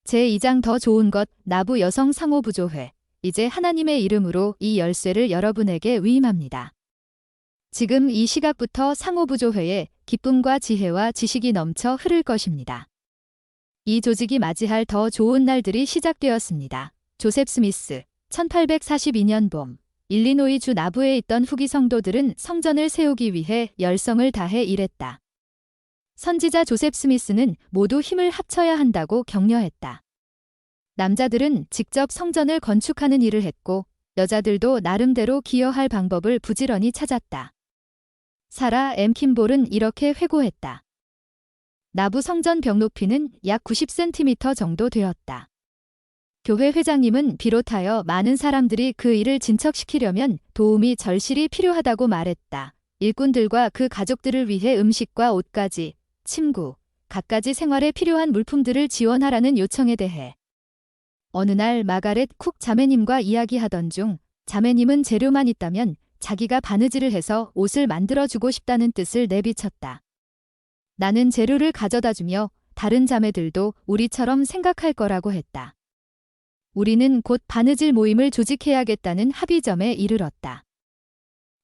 제2장 더 좋은 것 나부 여성 상호부조회. 이제 하나님의 이름으로 이 열쇠를 여러분에게 위임합니다. 지금 이 시각부터 상호부조회에 기쁨과 지혜와 지식이 넘쳐 흐를 것입니다. 이 조직이 맞이할 더 좋은 날들이 시작되었습니다. 조셉 스미스, 1842년 봄, 일리노이 주 나부에 있던 후기 성도들은 성전을 세우기 위해 열성을 다해 일했다. 선지자 조셉 스미스는 모두 힘을 합쳐야 한다고 격려했다. 남자들은 직접 성전을 건축하는 일을 했고 여자들도 나름대로 기여할 방법을 부지런히 찾았다. 사라 M. 킴볼은 이렇게 회고했다. 나부 성전 벽 높이는 약 90cm 정도 되었다. 교회 회장님은 비롯하여 많은 사람들이 그 일을 진척시키려면 도움이 절실히 필요하다고 말했다. 일꾼들과 그 가족들을 위해 음식과 옷까지, 침구, 갖가지 생활에 필요한 물품들을 지원하라는 요청에 대해 어느 날 마가렛 쿡 자매님과 이야기하던 중 자매님은 재료만 있다면 자기가 바느질을 해서 옷을 만들어주고 싶다는 뜻을 내비쳤다. 나는 재료를 가져다주며 다른 자매들도 우리처럼 생각할 거라고 했다. 우리는 곧 바느질 모임을 조직해야겠다는 합의점에 이르렀다.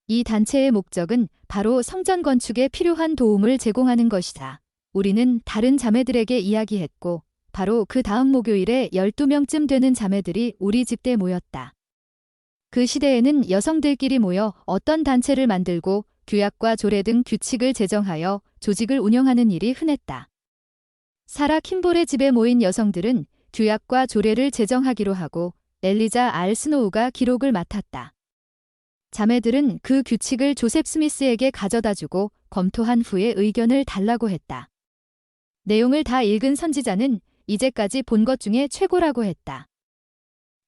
이 단체의 목적은 바로 성전 건축에 필요한 도움을 제공하는 것이다. 우리는 다른 자매들에게 이야기했고 바로 그 다음 목요일에 12명쯤 되는 자매들이 우리 집에 모였다. 그 시대에는 여성들끼리 모여 어떤 단체를 만들고 규약과 조례 등 규칙을 제정하여 조직을 운영하는 일이 흔했다. 사라 킴볼의 집에 모인 여성들은 규약과 조례를 제정하기로 하고 엘리자 R. 스노우가 기록을 맡았다. 자매들은 그 규칙을 조셉 스미스에게 가져다주고 검토한 후에 의견을 달라고 했다. 내용을 다 읽은 선지자는 이제까지 본 것 중에 최고라고 했다.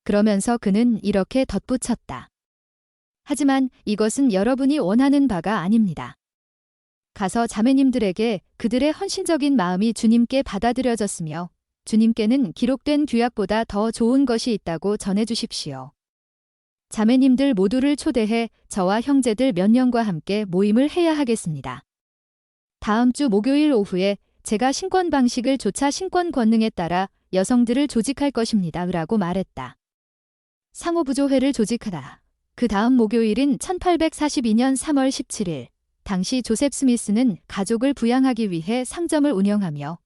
그러면서 그는 이렇게 덧붙였다. 하지만 이것은 여러분이 원하는 바가 아닙니다. 가서 자매님들에게 그들의 헌신적인 마음이 주님께 받아들여졌으며 주님께는 기록된 규약보다 더 좋은 것이 있다고 전해주십시오. 자매님들 모두를 초대해 저와 형제들 몇 명과 함께 모임을 해야 하겠습니다. 다음 주 목요일 오후에 제가 신권 방식을 조차 신권 권능에 따라 여성들을 조직할 것입니다. 라고 말했다. 상호부조회를 조직하다. 그 다음 목요일인 1842년 3월 17일, 당시 조셉 스미스는 가족을 부양하기 위해 상점을 운영하며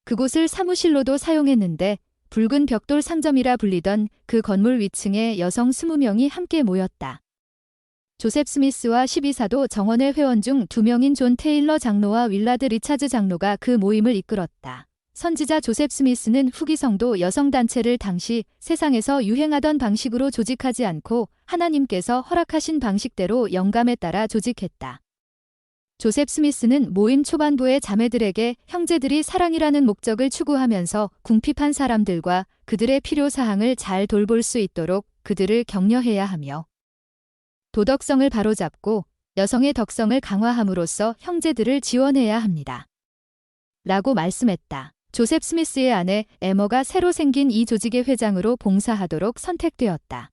그곳을 사무실로도 사용했는데 붉은 벽돌 상점이라 불리던 그 건물 위층에 여성 20명이 함께 모였다. 조셉 스미스와 12사도 정원의 회원 중 2명인 존 테일러 장로와 윌라드 리차즈 장로가 그 모임을 이끌었다. 선지자 조셉 스미스는 후기 성도 여성단체를 당시 세상에서 유행하던 방식으로 조직하지 않고 하나님께서 허락하신 방식대로 영감에 따라 조직했다. 조셉 스미스는 모임 초반부의 자매들에게 형제들이 사랑이라는 목적을 추구하면서 궁핍한 사람들과 그들의 필요사항을 잘 돌볼 수 있도록 그들을 격려해야 하며 도덕성을 바로잡고 여성의 덕성을 강화함으로써 형제들을 지원해야 합니다. 라고 말씀했다. 조셉 스미스의 아내 에머가 새로 생긴 이 조직의 회장으로 봉사하도록 선택되었다.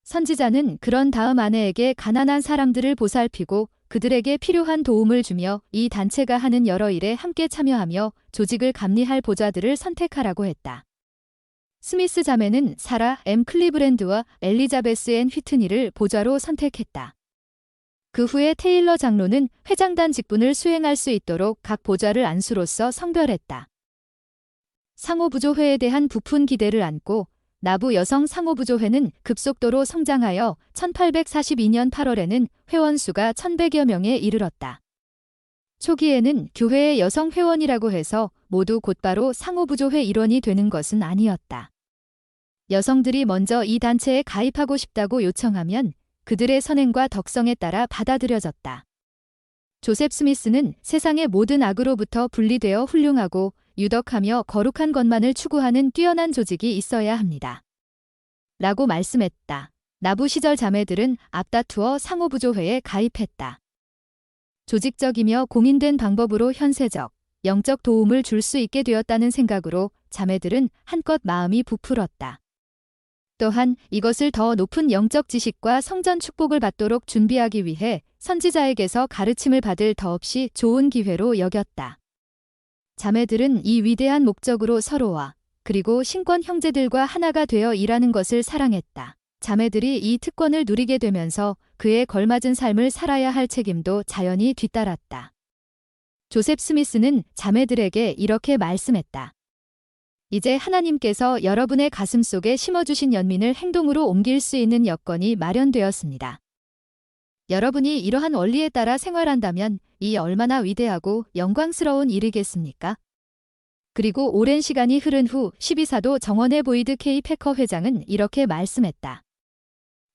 선지자는 그런 다음 아내에게 가난한 사람들을 보살피고 그들에게 필요한 도움을 주며 이 단체가 하는 여러 일에 함께 참여하며 조직을 감리할 보좌들을 선택하라고 했다. 스미스 자매는 사라 M. 클리브랜드와 엘리자베스 N. 휘트니를 보좌로 선택했다. 그 후에 테일러 장로는 회장단 직분을 수행할 수 있도록 각 보좌를 안수로서 성별했다. 상호부조회에 대한 부푼 기대를 안고 나부 여성 상호부조회는 급속도로 성장하여 1842년 8월에는 회원 수가 1100여 명에 이르렀다. 초기에는 교회의 여성 회원이라고 해서 모두 곧바로 상호부조회 일원이 되는 것은 아니었다. 여성들이 먼저 이 단체에 가입하고 싶다고 요청하면 그들의 선행과 덕성에 따라 받아들여졌다. 조셉 스미스는 세상의 모든 악으로부터 분리되어 훌륭하고 유덕하며 거룩한 것만을 추구하는 뛰어난 조직이 있어야 합니다. 라고 말씀했다. 나부 시절 자매들은 앞다투어 상호부조회에 가입했다. 조직적이며 공인된 방법으로 현세적, 영적 도움을 줄 수 있게 되었다는 생각으로 자매들은 한껏 마음이 부풀었다. 또한 이것을 더 높은 영적 지식과 성전 축복을 받도록 준비하기 위해 선지자에게서 가르침을 받을 더없이 좋은 기회로 여겼다. 자매들은 이 위대한 목적으로 서로와 그리고 신권 형제들과 하나가 되어 일하는 것을 사랑했다. 자매들이 이 특권을 누리게 되면서 그에 걸맞은 삶을 살아야 할 책임도 자연히 뒤따랐다. 조셉 스미스는 자매들에게 이렇게 말씀했다. 이제 하나님께서 여러분의 가슴 속에 심어주신 연민을 행동으로 옮길 수 있는 여건이 마련되었습니다. 여러분이 이러한 원리에 따라 생활한다면 이 얼마나 위대하고 영광스러운 일이겠습니까? 그리고 오랜 시간이 흐른 후 12사도 정원의 보이드 K 패커 회장은 이렇게 말씀했다.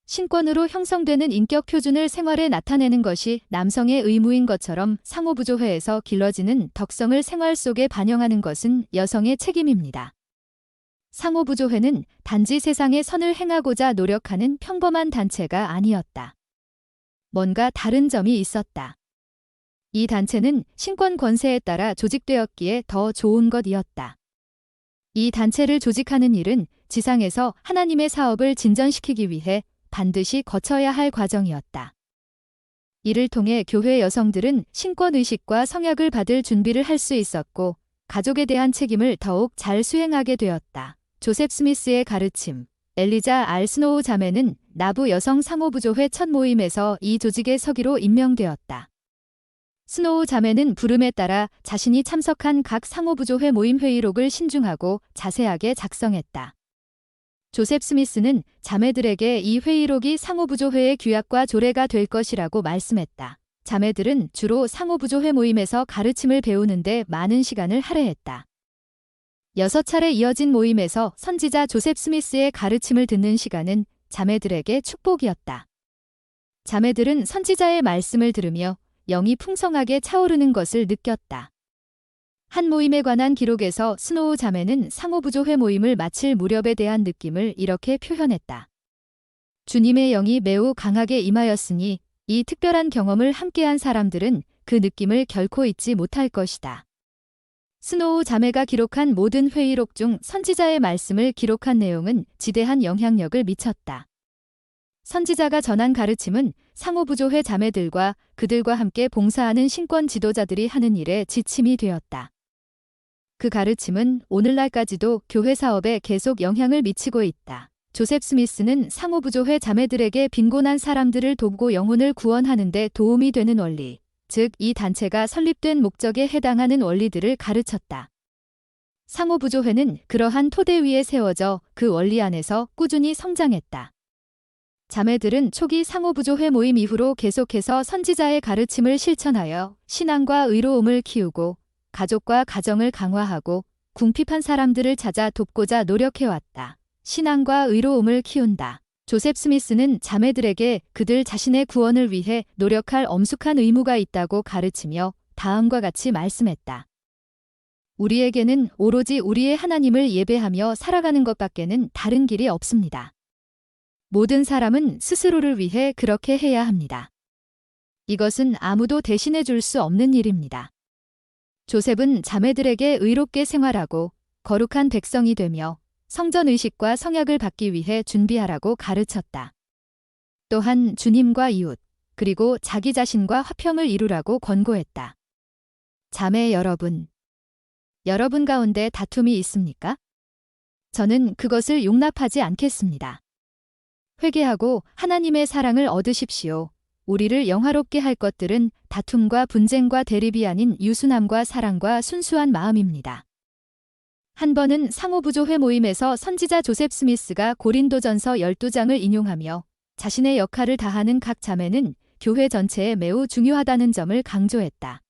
신권으로 형성되는 인격 표준을 생활에 나타내는 것이 남성의 의무인 것처럼 상호부조회에서 길러지는 덕성을 생활 속에 반영하는 것은 여성의 책임입니다. 상호부조회는 단지 세상의 선을 행하고자 노력하는 평범한 단체가 아니었다. 뭔가 다른 점이 있었다. 이 단체는 신권 권세에 따라 조직되었기에 더 좋은 것이었다. 이 단체를 조직하는 일은 지상에서 하나님의 사업을 진전시키기 위해 반드시 거쳐야 할 과정이었다. 이를 통해 교회 여성들은 신권의식과 성약을 받을 준비를 할 수 있었고 가족에 대한 책임을 더욱 잘 수행하게 되었다. 조셉 스미스의 가르침. 엘리자 알 스노우 자매는 나부 여성 상호부조회 첫 모임에서 이 조직의 서기로 임명되었다. 스노우 자매는 부름에 따라 자신이 참석한 각 상호부조회 모임 회의록을 신중하고 자세하게 작성했다. 조셉 스미스는 자매들에게 이 회의록이 상호부조회의 규약과 조례가 될 것이라고 말씀했다. 자매들은 주로 상호부조회 모임에서 가르침을 배우는데 많은 시간을 할애했다. 6차례 이어진 모임에서 선지자 조셉 스미스의 가르침을 듣는 시간은 자매들에게 축복이었다. 자매들은 선지자의 말씀을 들으며 영이 풍성하게 차오르는 것을 느꼈다. 한 모임에 관한 기록에서 스노우 자매는 상호부조회 모임을 마칠 무렵에 대한 느낌을 이렇게 표현했다. 주님의 영이 매우 강하게 임하였으니 이 특별한 경험을 함께한 사람들은 그 느낌을 결코 잊지 못할 것이다. 스노우 자매가 기록한 모든 회의록 중 선지자의 말씀을 기록한 내용은 지대한 영향력을 미쳤다. 선지자가 전한 가르침은 상호부조회 자매들과 그들과 함께 봉사하는 신권 지도자들이 하는 일에 지침이 되었다. 그 가르침은 오늘날까지도 교회 사업에 계속 영향을 미치고 있다. 조셉 스미스는 상호부조회 자매들에게 빈곤한 사람들을 돕고 영혼을 구원하는 데 도움이 되는 원리, 즉 이 단체가 설립된 목적에 해당하는 원리들을 가르쳤다. 상호부조회는 그러한 토대 위에 세워져 그 원리 안에서 꾸준히 성장했다. 자매들은 초기 상호부조회 모임 이후로 계속해서 선지자의 가르침을 실천하여 신앙과 의로움을 키우고 가족과 가정을 강화하고 궁핍한 사람들을 찾아 돕고자 노력해왔다. 신앙과 의로움을 키운다. 조셉 스미스는 자매들에게 그들 자신의 구원을 위해 노력할 엄숙한 의무가 있다고 가르치며 다음과 같이 말씀했다. 우리에게는 오로지 우리의 하나님을 예배하며 살아가는 것밖에는 다른 길이 없습니다. 모든 사람은 스스로를 위해 그렇게 해야 합니다. 이것은 아무도 대신해 줄 수 없는 일입니다. 조셉은 자매들에게 의롭게 생활하고 거룩한 백성이 되며 성전의식과 성약을 받기 위해 준비하라고 가르쳤다. 또한 주님과 이웃, 그리고 자기 자신과 화평을 이루라고 권고했다. 자매 여러분, 여러분 가운데 다툼이 있습니까? 저는 그것을 용납하지 않겠습니다. 회개하고 하나님의 사랑을 얻으십시오. 우리를 영화롭게 할 것들은 다툼과 분쟁과 대립이 아닌 유순함과 사랑과 순수한 마음입니다. 한 번은 상호부조회 모임에서 선지자 조셉 스미스가 고린도전서 12장을 인용하며 자신의 역할을 다하는 각 자매는 교회 전체에 매우 중요하다는 점을 강조했다.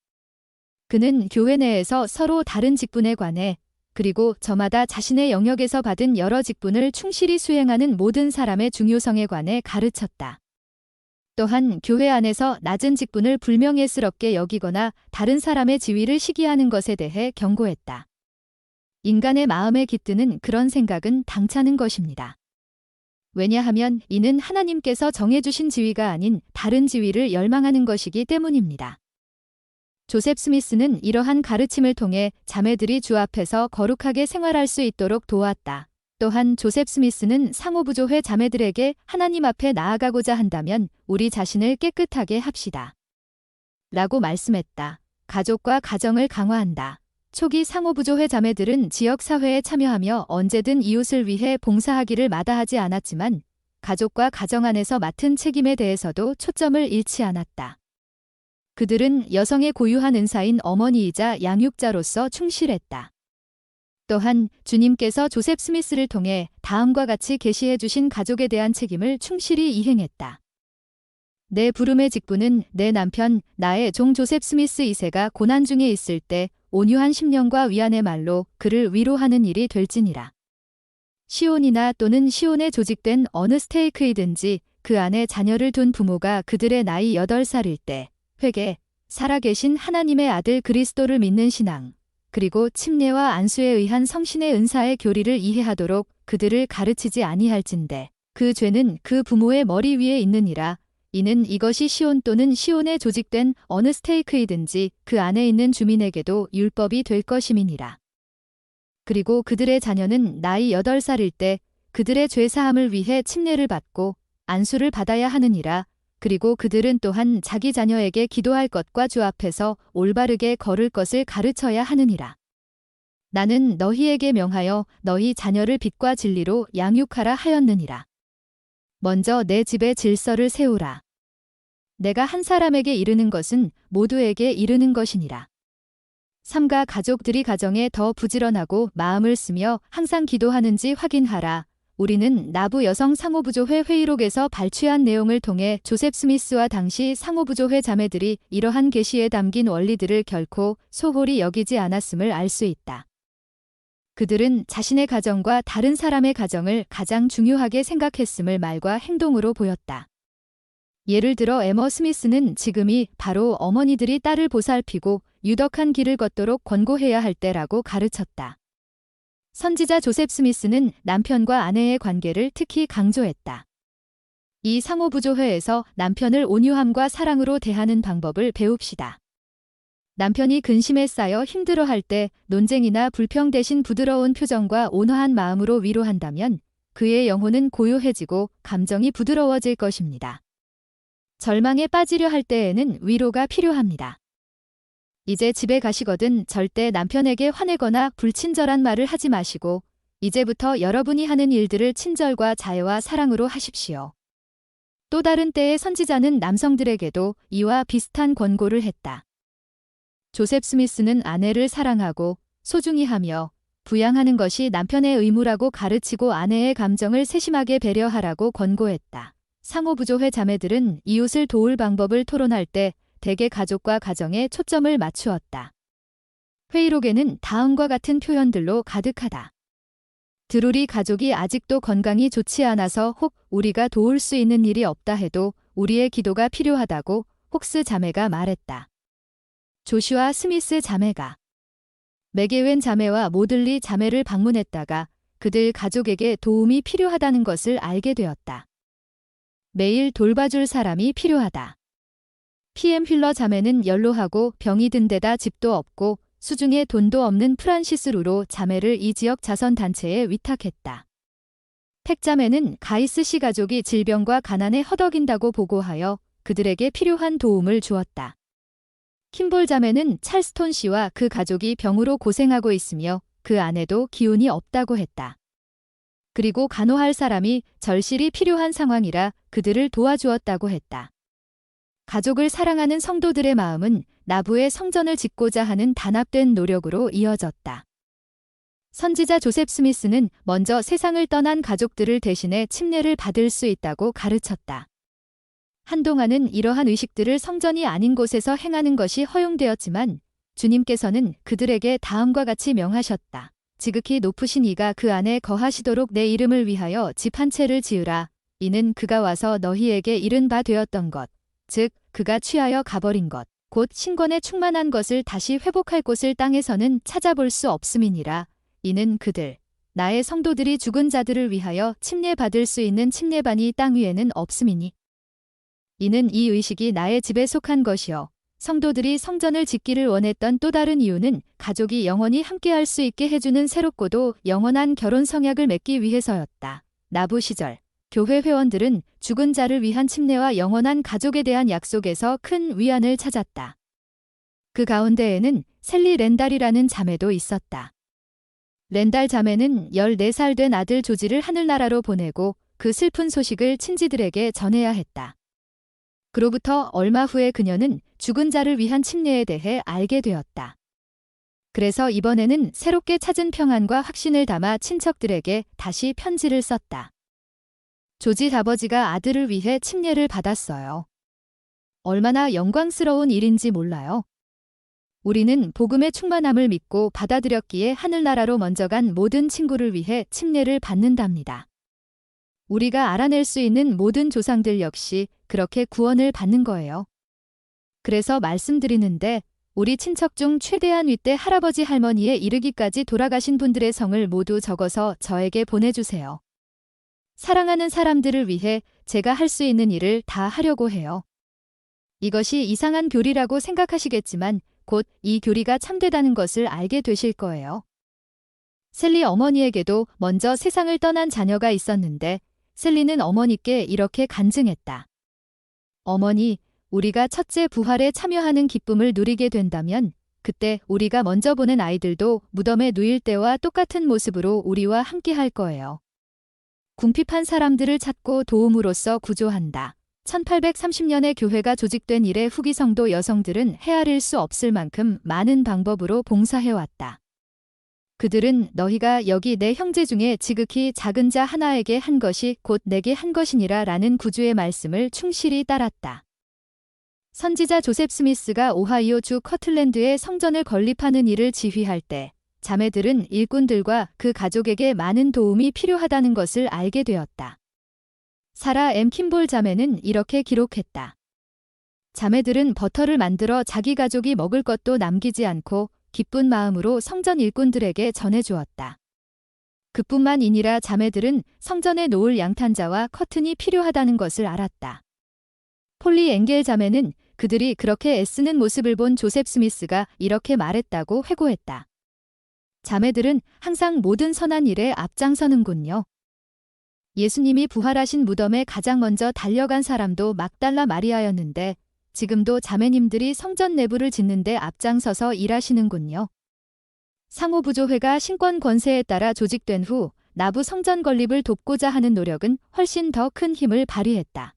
그는 교회 내에서 서로 다른 직분에 관해 그리고 저마다 자신의 영역에서 받은 여러 직분을 충실히 수행하는 모든 사람의 중요성에 관해 가르쳤다. 또한 교회 안에서 낮은 직분을 불명예스럽게 여기거나 다른 사람의 지위를 시기하는 것에 대해 경고했다. 인간의 마음에 깃드는 그런 생각은 당차는 것입니다. 왜냐하면 이는 하나님께서 정해주신 지위가 아닌 다른 지위를 열망하는 것이기 때문입니다. 조셉 스미스는 이러한 가르침을 통해 자매들이 주 앞에서 거룩하게 생활할 수 있도록 도왔다. 또한 조셉 스미스는 상호부조회 자매들에게 하나님 앞에 나아가고자 한다면 우리 자신을 깨끗하게 합시다. 라고 말씀했다. 가족과 가정을 강화한다. 초기 상호부조회 자매들은 지역 사회에 참여하며 언제든 이웃을 위해 봉사하기를 마다하지 않았지만 가족과 가정 안에서 맡은 책임에 대해서도 초점을 잃지 않았다. 그들은 여성의 고유한 은사인 어머니이자 양육자로서 충실했다. 또한 주님께서 조셉 스미스를 통해 다음과 같이 계시해 주신 가족에 대한 책임을 충실히 이행했다. 내 부름의 직분은 내 남편 나의 종 조셉 스미스 2세가 고난 중에 있을 때 온유한 심령과 위안의 말로 그를 위로하는 일이 될지니라. 시온이나 또는 시온에 조직된 어느 스테이크이든지 그 안에 자녀를 둔 부모가 그들의 나이 8살일 때 회개, 살아계신 하나님의 아들 그리스도를 믿는 신앙, 그리고 침례와 안수에 의한 성신의 은사의 교리를 이해하도록 그들을 가르치지 아니할진대 그 죄는 그 부모의 머리 위에 있느니라. 이는 이것이 시온 또는 시온에 조직된 어느 스테이크이든지 그 안에 있는 주민에게도 율법이 될 것임이니라. 그리고 그들의 자녀는 나이 8살일 때 그들의 죄사함을 위해 침례를 받고 안수를 받아야 하느니라. 그리고 그들은 또한 자기 자녀에게 기도할 것과 주 앞에서 올바르게 걸을 것을 가르쳐야 하느니라. 나는 너희에게 명하여 너희 자녀를 빛과 진리로 양육하라 하였느니라. 먼저 내 집에 질서를 세우라. 내가 한 사람에게 이르는 것은 모두에게 이르는 것이니라. 삼가 가족들이 가정에 더 부지런하고 마음을 쓰며 항상 기도하는지 확인하라. 우리는 나부 여성 상호부조회 회의록에서 발췌한 내용을 통해 조셉 스미스와 당시 상호부조회 자매들이 이러한 계시에 담긴 원리들을 결코 소홀히 여기지 않았음을 알 수 있다. 그들은 자신의 가정과 다른 사람의 가정을 가장 중요하게 생각했음을 말과 행동으로 보였다. 예를 들어 에머 스미스는 지금이 바로 어머니들이 딸을 보살피고 유덕한 길을 걷도록 권고해야 할 때라고 가르쳤다. 선지자 조셉 스미스는 남편과 아내의 관계를 특히 강조했다. 이 상호부조회에서 남편을 온유함과 사랑으로 대하는 방법을 배웁시다. 남편이 근심에 쌓여 힘들어할 때 논쟁이나 불평 대신 부드러운 표정과 온화한 마음으로 위로한다면 그의 영혼은 고요해지고 감정이 부드러워질 것입니다. 절망에 빠지려 할 때에는 위로가 필요합니다. 이제 집에 가시거든 절대 남편에게 화내거나 불친절한 말을 하지 마시고 이제부터 여러분이 하는 일들을 친절과 자애와 사랑으로 하십시오. 또 다른 때의 선지자는 남성들에게도 이와 비슷한 권고를 했다. 조셉 스미스는 아내를 사랑하고 소중히 하며 부양하는 것이 남편의 의무라고 가르치고 아내의 감정을 세심하게 배려하라고 권고했다. 상호부조회 자매들은 이웃을 도울 방법을 토론할 때 대개 가족과 가정에 초점을 맞추었다. 회의록에는 다음과 같은 표현들로 가득하다. 드루리 가족이 아직도 건강이 좋지 않아서 혹 우리가 도울 수 있는 일이 없다 해도 우리의 기도가 필요하다고 혹스 자매가 말했다. 조슈아 스미스 자매가 맥에웬 자매와 모들리 자매를 방문했다가 그들 가족에게 도움이 필요하다는 것을 알게 되었다. 매일 돌봐줄 사람이 필요하다. PM 휠러 자매는 연로하고 병이 든 데다 집도 없고 수중에 돈도 없는 프란시스 루로 자매를 이 지역 자선단체에 위탁했다. 팩 자매는 가이스 씨 가족이 질병과 가난에 허덕인다고 보고하여 그들에게 필요한 도움을 주었다. 킴볼 자매는 찰스톤 씨와 그 가족이 병으로 고생하고 있으며 그 아내도 기운이 없다고 했다. 그리고 간호할 사람이 절실히 필요한 상황이라 그들을 도와주었다고 했다. 가족을 사랑하는 성도들의 마음은 나부의 성전을 짓고자 하는 단합된 노력으로 이어졌다. 선지자 조셉 스미스는 먼저 세상을 떠난 가족들을 대신해 침례를 받을 수 있다고 가르쳤다. 한동안은 이러한 의식들을 성전이 아닌 곳에서 행하는 것이 허용되었지만 주님께서는 그들에게 다음과 같이 명하셨다. 지극히 높으신 이가 그 안에 거하시도록 내 이름을 위하여 집 한 채를 지으라. 이는 그가 와서 너희에게 이른 바 되었던 것, 즉 그가 취하여 가버린 것, 곧 신권에 충만한 것을 다시 회복할 곳을 땅에서는 찾아볼 수 없음이니라. 이는 그들, 나의 성도들이 죽은 자들을 위하여 침례받을 수 있는 침례반이 땅 위에는 없음이니. 이는 이 의식이 나의 집에 속한 것이요. 성도들이 성전을 짓기를 원했던 또 다른 이유는 가족이 영원히 함께할 수 있게 해주는 새롭고도 영원한 결혼 성약을 맺기 위해서였다. 나부 시절, 교회 회원들은 죽은 자를 위한 침례와 영원한 가족에 대한 약속에서 큰 위안을 찾았다. 그 가운데에는 셀리 렌달이라는 자매도 있었다. 렌달 자매는 14살 된 아들 조지를 하늘나라로 보내고 그 슬픈 소식을 친지들에게 전해야 했다. 그로부터 얼마 후에 그녀는 죽은 자를 위한 침례에 대해 알게 되었다. 그래서 이번에는 새롭게 찾은 평안과 확신을 담아 친척들에게 다시 편지를 썼다. 조지 아버지가 아들을 위해 침례를 받았어요. 얼마나 영광스러운 일인지 몰라요. 우리는 복음의 충만함을 믿고 받아들였기에 하늘나라로 먼저 간 모든 친구를 위해 침례를 받는답니다. 우리가 알아낼 수 있는 모든 조상들 역시 그렇게 구원을 받는 거예요. 그래서 말씀드리는데 우리 친척 중 최대한 윗대 할아버지 할머니에 이르기까지 돌아가신 분들의 성을 모두 적어서 저에게 보내주세요. 사랑하는 사람들을 위해 제가 할 수 있는 일을 다 하려고 해요. 이것이 이상한 교리라고 생각하시겠지만 곧 이 교리가 참되다는 것을 알게 되실 거예요. 셀리 어머니에게도 먼저 세상을 떠난 자녀가 있었는데 셀리는 어머니께 이렇게 간증했다. 어머니, 우리가 첫째 부활에 참여하는 기쁨을 누리게 된다면 그때 우리가 먼저 보낸 아이들도 무덤에 누일 때와 똑같은 모습으로 우리와 함께 할 거예요. 궁핍한 사람들을 찾고 도움으로써 구조한다. 1830년에 교회가 조직된 이래 후기 성도 여성들은 헤아릴 수 없을 만큼 많은 방법으로 봉사해왔다. 그들은 너희가 여기 내 형제 중에 지극히 작은 자 하나에게 한 것이 곧 내게 한 것이니라 라는 구주의 말씀을 충실히 따랐다. 선지자 조셉 스미스가 오하이오 주 커틀랜드에 성전을 건립하는 일을 지휘할 때 자매들은 일꾼들과 그 가족에게 많은 도움이 필요하다는 것을 알게 되었다. 사라 M. 킴볼 자매는 이렇게 기록했다. 자매들은 버터를 만들어 자기 가족이 먹을 것도 남기지 않고 기쁜 마음으로 성전 일꾼들에게 전해주었다. 그뿐만 아니라 자매들은 성전에 놓을 양탄자와 커튼이 필요하다는 것을 알았다. 폴리 앵겔 자매는 그들이 그렇게 애쓰는 모습을 본 조셉 스미스가 이렇게 말했다고 회고했다. 자매들은 항상 모든 선한 일에 앞장서는군요. 예수님이 부활하신 무덤에 가장 먼저 달려간 사람도 막달라 마리아였는데 지금도 자매님들이 성전 내부를 짓는데 앞장서서 일하시는군요. 상호부조회가 신권 권세에 따라 조직된 후 나부 성전 건립을 돕고자 하는 노력은 훨씬 더 큰 힘을 발휘했다.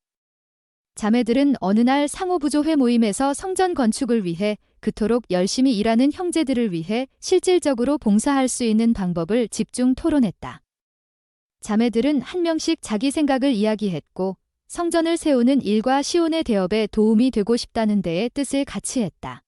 자매들은 어느 날 상호부조회 모임에서 성전 건축을 위해 그토록 열심히 일하는 형제들을 위해 실질적으로 봉사할 수 있는 방법을 집중 토론했다. 자매들은 한 명씩 자기 생각을 이야기했고 성전을 세우는 일과 시온의 대업에 도움이 되고 싶다는 데에 뜻을 같이 했다.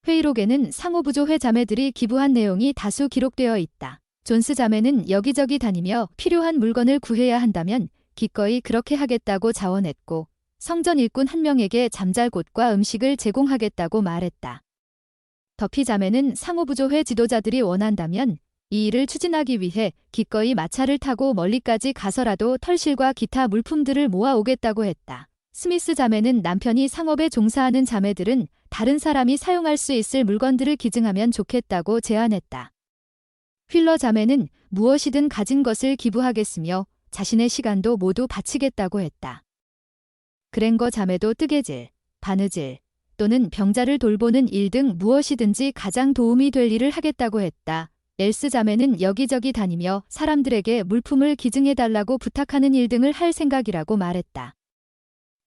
회의록에는 상호부조회 자매들이 기부한 내용이 다수 기록되어 있다. 존스 자매는 여기저기 다니며 필요한 물건을 구해야 한다면 기꺼이 그렇게 하겠다고 자원했고 성전 일꾼 한 명에게 잠잘 곳과 음식을 제공하겠다고 말했다. 더피 자매는 상호부조회 지도자들이 원한다면 이 일을 추진하기 위해 기꺼이 마차를 타고 멀리까지 가서라도 털실과 기타 물품들을 모아오겠다고 했다. 스미스 자매는 남편이 상업에 종사하는 자매들은 다른 사람이 사용할 수 있을 물건들을 기증하면 좋겠다고 제안했다. 휠러 자매는 무엇이든 가진 것을 기부하겠으며 자신의 시간도 모두 바치겠다고 했다. 그랭거 자매도 뜨개질, 바느질 또는 병자를 돌보는 일 등 무엇이든지 가장 도움이 될 일을 하겠다고 했다. 엘스 자매는 여기저기 다니며 사람들에게 물품을 기증해달라고 부탁하는 일 등을 할 생각이라고 말했다.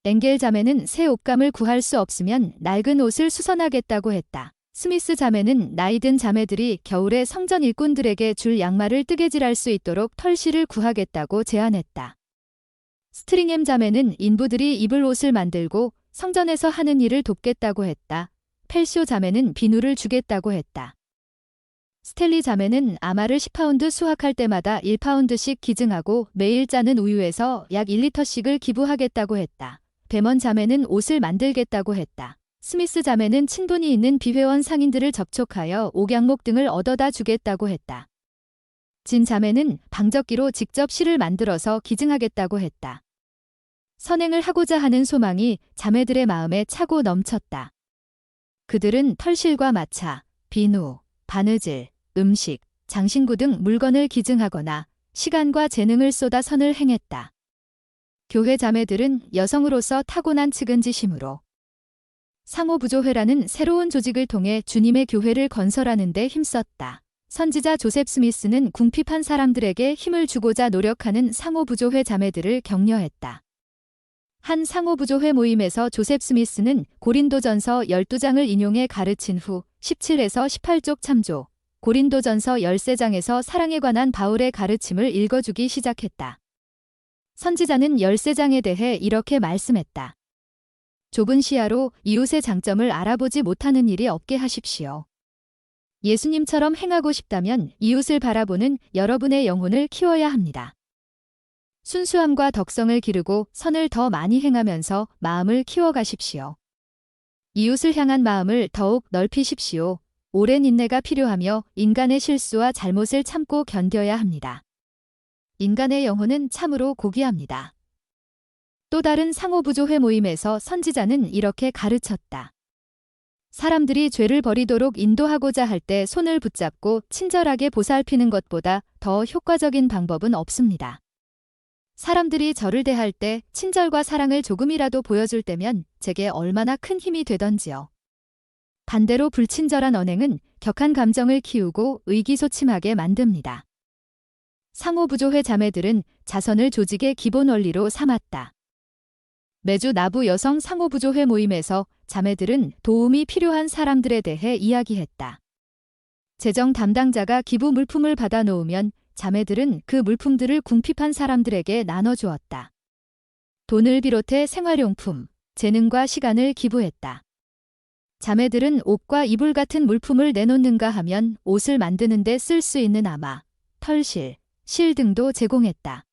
앵겔 자매는 새 옷감을 구할 수 없으면 낡은 옷을 수선하겠다고 했다. 스미스 자매는 나이 든 자매들이 겨울에 성전 일꾼들에게 줄 양말을 뜨개질할 수 있도록 털실을 구하겠다고 제안했다. 스트링햄 자매는 인부들이 입을 옷을 만들고 성전에서 하는 일을 돕겠다고 했다. 펠쇼 자매는 비누를 주겠다고 했다. 스텔리 자매는 아마를 10파운드 수확할 때마다 1파운드씩 기증하고 매일 짜는 우유에서 약 1리터씩을 기부하겠다고 했다. 베먼 자매는 옷을 만들겠다고 했다. 스미스 자매는 친분이 있는 비회원 상인들을 접촉하여 옥양목 등을 얻어다 주겠다고 했다. 진 자매는 방적기로 직접 실을 만들어서 기증하겠다고 했다. 선행을 하고자 하는 소망이 자매들의 마음에 차고 넘쳤다. 그들은 털실과 마차, 비누, 바느질, 음식, 장신구 등 물건을 기증하거나 시간과 재능을 쏟아 선을 행했다. 교회 자매들은 여성으로서 타고난 측은지심으로 상호부조회라는 새로운 조직을 통해 주님의 교회를 건설하는 데 힘썼다. 선지자 조셉 스미스는 궁핍한 사람들에게 힘을 주고자 노력하는 상호부조회 자매들을 격려했다. 한 상호부조회 모임에서 조셉 스미스는 고린도전서 12장을 인용해 가르친 후 17에서 18쪽 참조, 고린도전서 13장에서 사랑에 관한 바울의 가르침을 읽어주기 시작했다. 선지자는 13장에 대해 이렇게 말씀했다. 좁은 시야로 이웃의 장점을 알아보지 못하는 일이 없게 하십시오. 예수님처럼 행하고 싶다면 이웃을 바라보는 여러분의 영혼을 키워야 합니다. 순수함과 덕성을 기르고 선을 더 많이 행하면서 마음을 키워가십시오. 이웃을 향한 마음을 더욱 넓히십시오. 오랜 인내가 필요하며 인간의 실수와 잘못을 참고 견뎌야 합니다. 인간의 영혼은 참으로 고귀합니다. 또 다른 상호부조회 모임에서 선지자는 이렇게 가르쳤다. 사람들이 죄를 버리도록 인도하고자 할 때 손을 붙잡고 친절하게 보살피는 것보다 더 효과적인 방법은 없습니다. 사람들이 저를 대할 때 친절과 사랑을 조금이라도 보여줄 때면 제게 얼마나 큰 힘이 되던지요. 반대로 불친절한 언행은 격한 감정을 키우고 의기소침하게 만듭니다. 상호부조회 자매들은 자선을 조직의 기본 원리로 삼았다. 매주 나부 여성 상호부조회 모임에서 자매들은 도움이 필요한 사람들에 대해 이야기했다. 재정 담당자가 기부 물품을 받아 놓으면 자매들은 그 물품들을 궁핍한 사람들에게 나눠주었다. 돈을 비롯해 생활용품, 재능과 시간을 기부했다. 자매들은 옷과 이불 같은 물품을 내놓는가 하면 옷을 만드는 데 쓸 수 있는 아마, 털실, 실 등도 제공했다.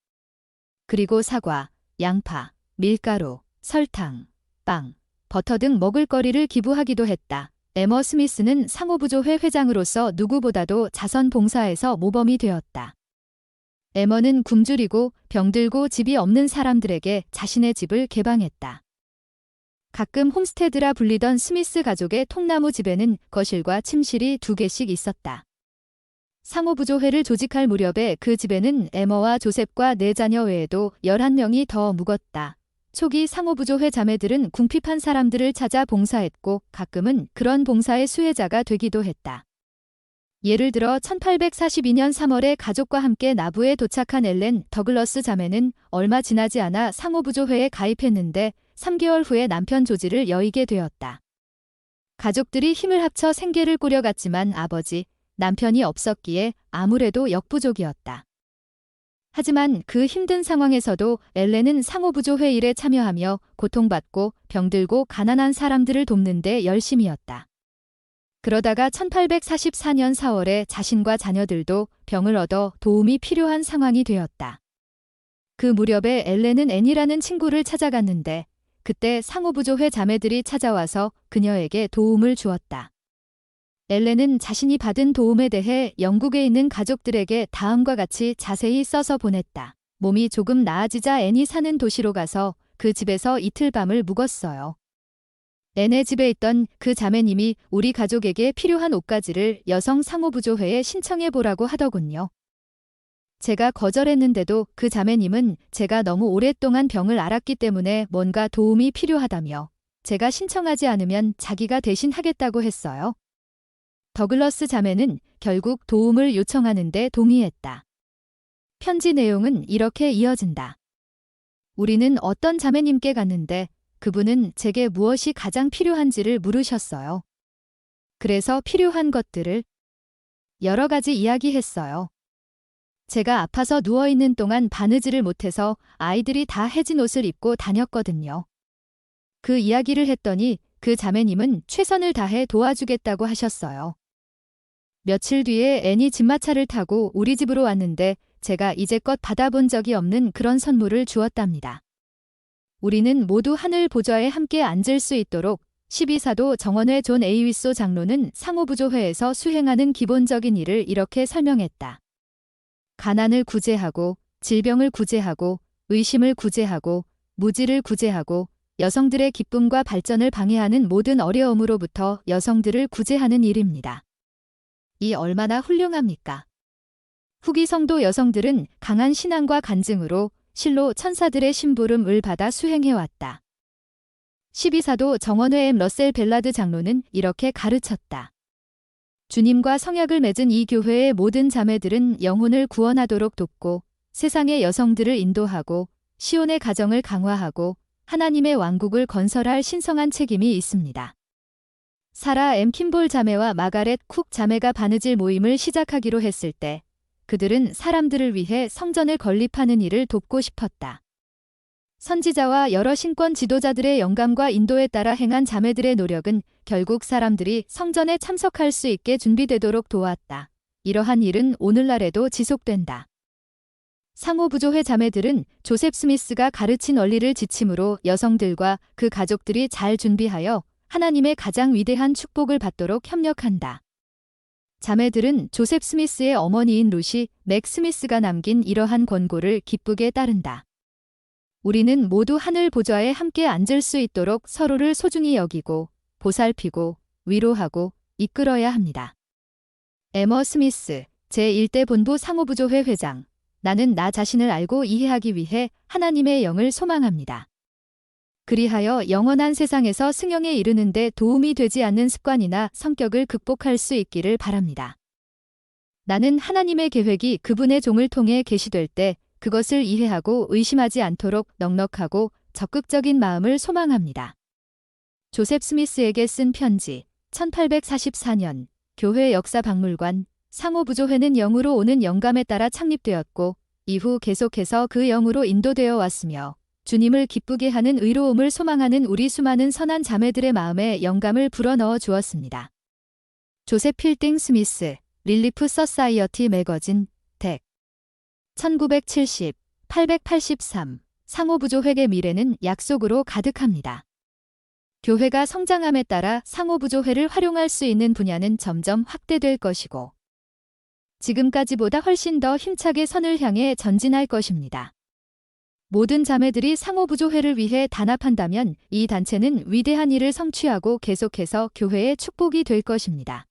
그리고 사과, 양파, 밀가루, 설탕, 빵, 버터 등 먹을거리를 기부하기도 했다. 에머 스미스는 상호부조회 회장으로서 누구보다도 자선봉사에서 모범이 되었다. 에머는 굶주리고 병들고 집이 없는 사람들에게 자신의 집을 개방했다. 가끔 홈스테드라 불리던 스미스 가족의 통나무 집에는 거실과 침실이 2개씩 있었다. 상호부조회를 조직할 무렵에 그 집에는 에머와 조셉과 4자녀 외에도 11명이 더 묵었다. 초기 상호부조회 자매들은 궁핍한 사람들을 찾아 봉사했고 가끔은 그런 봉사의 수혜자가 되기도 했다. 예를 들어 1842년 3월에 가족과 함께 나부에 도착한 엘렌 더글러스 자매는 얼마 지나지 않아 상호부조회에 가입했는데 3개월 후에 남편 조지를 여의게 되었다. 가족들이 힘을 합쳐 생계를 꾸려갔지만 아버지, 남편이 없었기에 아무래도 역부족이었다. 하지만 그 힘든 상황에서도 엘렌은 상호부조회 일에 참여하며 고통받고 병들고 가난한 사람들을 돕는 데 열심이었다. 그러다가 1844년 4월에 자신과 자녀들도 병을 얻어 도움이 필요한 상황이 되었다. 그 무렵에 엘렌은 앤이라는 친구를 찾아갔는데 그때 상호부조회 자매들이 찾아와서 그녀에게 도움을 주었다. 엘렌은 자신이 받은 도움에 대해 영국에 있는 가족들에게 다음과 같이 자세히 써서 보냈다. 몸이 조금 나아지자 앤이 사는 도시로 가서 그 집에서 이틀 밤을 묵었어요. 앤의 집에 있던 그 자매님이 우리 가족에게 필요한 옷가지를 여성 상호부조회에 신청해보라고 하더군요. 제가 거절했는데도 그 자매님은 제가 너무 오랫동안 병을 앓았기 때문에 뭔가 도움이 필요하다며 제가 신청하지 않으면 자기가 대신 하겠다고 했어요. 더글러스 자매는 결국 도움을 요청하는데 동의했다. 편지 내용은 이렇게 이어진다. 우리는 어떤 자매님께 갔는데 그분은 제게 무엇이 가장 필요한지를 물으셨어요. 그래서 필요한 것들을 여러 가지 이야기했어요. 제가 아파서 누워있는 동안 바느질을 못해서 아이들이 다 해진 옷을 입고 다녔거든요. 그 이야기를 했더니 그 자매님은 최선을 다해 도와주겠다고 하셨어요. 며칠 뒤에 앤이 집마차를 타고 우리 집으로 왔는데 제가 이제껏 받아본 적이 없는 그런 선물을 주었답니다. 우리는 모두 하늘 보좌에 함께 앉을 수 있도록 12사도 정원회 존 A. 윗소 장로는 상호부조회에서 수행하는 기본적인 일을 이렇게 설명했다. 가난을 구제하고 질병을 구제하고 의심을 구제하고 무지를 구제하고 여성들의 기쁨과 발전을 방해하는 모든 어려움으로부터 여성들을 구제하는 일입니다. 이 얼마나 훌륭합니까? 후기 성도 여성들은 강한 신앙과 간증으로 실로 천사들의 심부름을 받아 수행해왔다. 12사도 정원회 M. 러셀 벨라드 장로는 이렇게 가르쳤다. 주님과 성약을 맺은 이 교회의 모든 자매들은 영혼을 구원하도록 돕고 세상의 여성들을 인도하고 시온의 가정을 강화하고 하나님의 왕국을 건설할 신성한 책임이 있습니다. 사라 M. 킴볼 자매와 마가렛 쿡 자매가 바느질 모임을 시작하기로 했을 때 그들은 사람들을 위해 성전을 건립하는 일을 돕고 싶었다. 선지자와 여러 신권 지도자들의 영감과 인도에 따라 행한 자매들의 노력은 결국 사람들이 성전에 참석할 수 있게 준비되도록 도왔다. 이러한 일은 오늘날에도 지속된다. 상호부조회 자매들은 조셉 스미스가 가르친 원리를 지침으로 여성들과 그 가족들이 잘 준비하여 하나님의 가장 위대한 축복을 받도록 협력한다. 자매들은 조셉 스미스의 어머니인 루시 맥 스미스가 남긴 이러한 권고를 기쁘게 따른다. 우리는 모두 하늘 보좌에 함께 앉을 수 있도록 서로를 소중히 여기고 보살피고 위로하고 이끌어야 합니다. 에머 스미스 제1대 본부 상호부조회 회장. 나는 나 자신을 알고 이해하기 위해 하나님의 영을 소망합니다. 그리하여 영원한 세상에서 승영에 이르는 데 도움이 되지 않는 습관이나 성격을 극복할 수 있기를 바랍니다. 나는 하나님의 계획이 그분의 종을 통해 계시될 때 그것을 이해하고 의심하지 않도록 넉넉하고 적극적인 마음을 소망합니다. 조셉 스미스에게 쓴 편지 1844년 교회 역사박물관 상호부조회는 영으로 오는 영감에 따라 창립되었고 이후 계속해서 그 영으로 인도되어 왔으며 주님을 기쁘게 하는 의로움을 소망하는 우리 수많은 선한 자매들의 마음에 영감을 불어넣어 주었습니다. 조셉 필딩 스미스, 릴리프 서사이어티 매거진, 덱 1970, 883, 상호부조회의 미래는 약속으로 가득합니다. 교회가 성장함에 따라 상호부조회를 활용할 수 있는 분야는 점점 확대될 것이고 지금까지보다 훨씬 더 힘차게 선을 향해 전진할 것입니다. 모든 자매들이 상호부조회를 위해 단합한다면 이 단체는 위대한 일을 성취하고 계속해서 교회의 축복이 될 것입니다.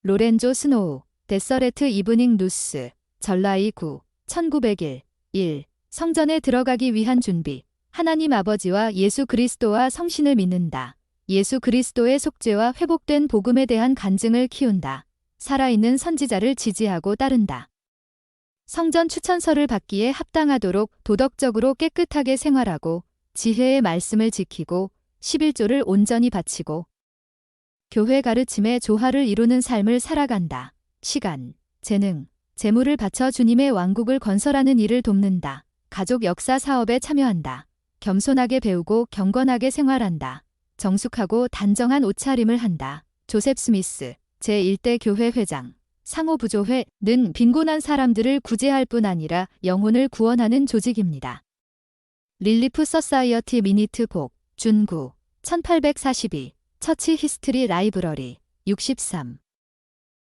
로렌조 스노우, 데서레트 이브닝 누스, 전라이 9, 1901, 1. 성전에 들어가기 위한 준비. 하나님 아버지와 예수 그리스도와 성신을 믿는다. 예수 그리스도의 속죄와 회복된 복음에 대한 간증을 키운다. 살아있는 선지자를 지지하고 따른다. 성전 추천서를 받기에 합당하도록 도덕적으로 깨끗하게 생활하고 지혜의 말씀을 지키고 11조를 온전히 바치고 교회 가르침의 조화를 이루는 삶을 살아간다. 시간, 재능, 재물을 바쳐 주님의 왕국을 건설하는 일을 돕는다. 가족 역사 사업에 참여한다. 겸손하게 배우고 경건하게 생활한다. 정숙하고 단정한 옷차림을 한다. 조셉 스미스, 제1대 교회 회장. 상호부조회는 빈곤한 사람들을 구제할 뿐 아니라 영혼을 구원하는 조직입니다. 릴리프 서사이어티 미니트 복, 준구, 1842, 처치 히스트리 라이브러리, 63.